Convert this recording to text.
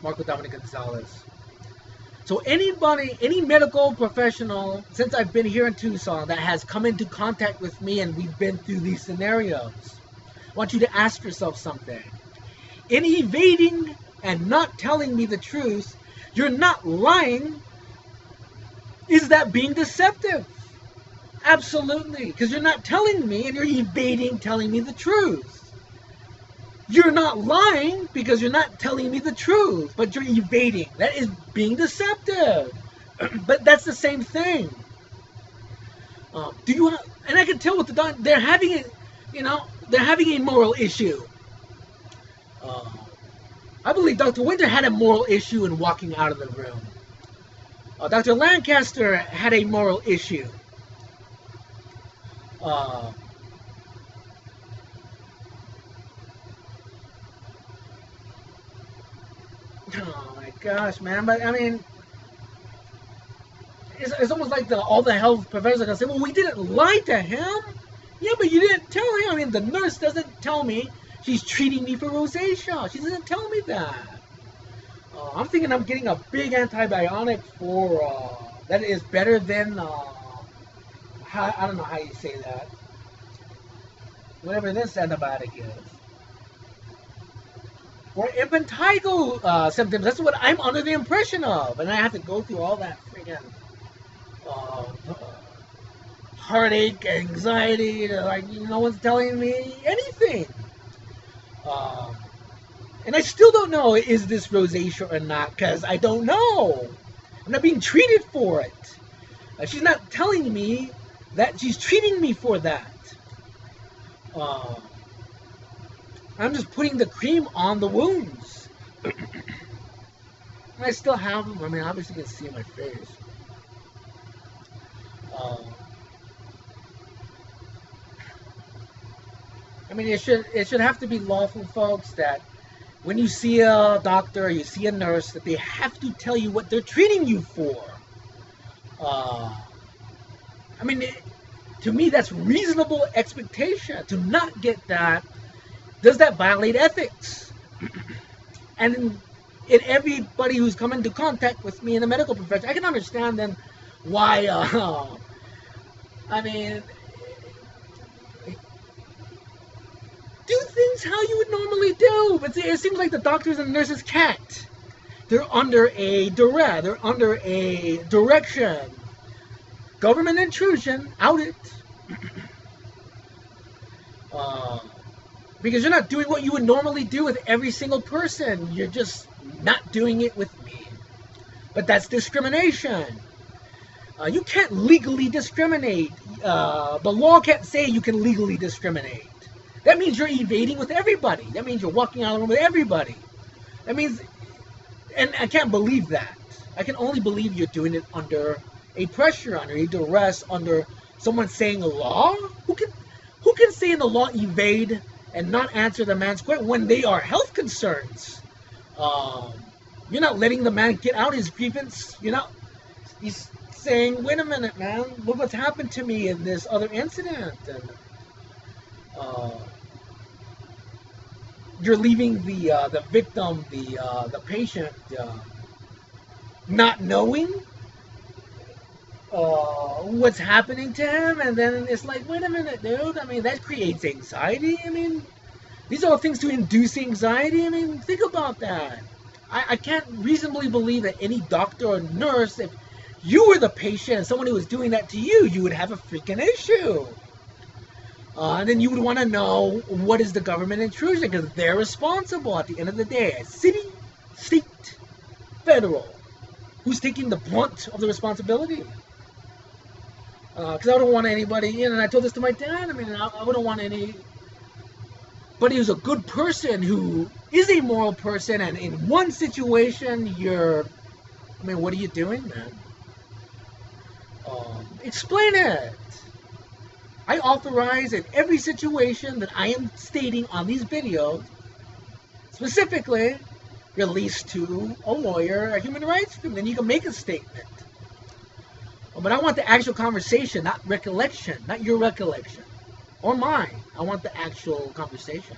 Marco Dominic Gonzalez. So anybody, any medical professional, since I've been here in Tucson, that has come into contact with me and we've been through these scenarios, I want you to ask yourself something. In evading and not telling me the truth, you're not lying. Is that being deceptive? Absolutely, because you're not telling me and you're evading telling me the truth. You're not lying because you're not telling me the truth, but you're evading. That is being deceptive. But that's the same thing. And I can tell with they're having it, they're having a moral issue. I believe Dr. Winter had a moral issue in walking out of the room. Dr. Lancaster had a moral issue. Oh my gosh, man! But I mean, it's almost like all the health professors are gonna say, "Well, we didn't lie to him." Yeah, but you didn't tell him. I mean, the nurse doesn't tell me she's treating me for rosacea. She doesn't tell me that. I'm thinking I'm getting a big antibiotic for that is better than I don't know how you say that. Whatever this antibiotic is. For impetigo symptoms. That's what I'm under the impression of. And I have to go through all that freaking heartache, anxiety. Like, no one's telling me anything. And I still don't know, is this rosacea or not, because I don't know. I'm not being treated for it. She's not telling me that she's treating me for that. I'm just putting the cream on the wounds. And I still have them. I mean, obviously you can see my face. I mean, it should have to be lawful, folks, that when you see a doctor or you see a nurse, that they have to tell you what they're treating you for. I mean, to me, that's reasonable expectation. To not get that, does that violate ethics? And in everybody who's come into contact with me in the medical profession, I can understand then why, I mean, do things how you would normally do. But it seems like the doctors and nurses can't. They're under a duress. They're under a direction. Government intrusion. Out it. Because you're not doing what you would normally do with every single person. You're just not doing it with me. But that's discrimination. You can't legally discriminate. The law can't say you can legally discriminate. That means you're evading with everybody. That means you're walking out of the room with everybody. That means, and I can't believe that. I can only believe you're doing it under a pressure, under a duress, under someone saying a law. Who can say in the law evade and not answer the man's question when they are health concerns? You're not letting the man get out his grievance. He's saying, wait a minute, man, look what's happened to me in this other incident. And you're leaving the victim, the patient, not knowing what's happening to him, and then it's like, wait a minute, dude. I mean, that creates anxiety. I mean, these are all things to induce anxiety. I mean, think about that. I can't reasonably believe that any doctor or nurse, if you were the patient and someone who was doing that to you, you would have a freaking issue. And then you would want to know, what is the government intrusion? Because they're responsible at the end of the day. City, state, federal. Who's taking the brunt of the responsibility? Because I don't want anybody, and I told this to my dad, I mean, I wouldn't want anybody who's a good person, who is a moral person, and in one situation, I mean, what are you doing, man? Explain it. I authorize in every situation that I am stating on these videos, specifically, release to a lawyer, a human rights group, then you can make a statement. But I want the actual conversation, not recollection, not your recollection or mine. I want the actual conversation.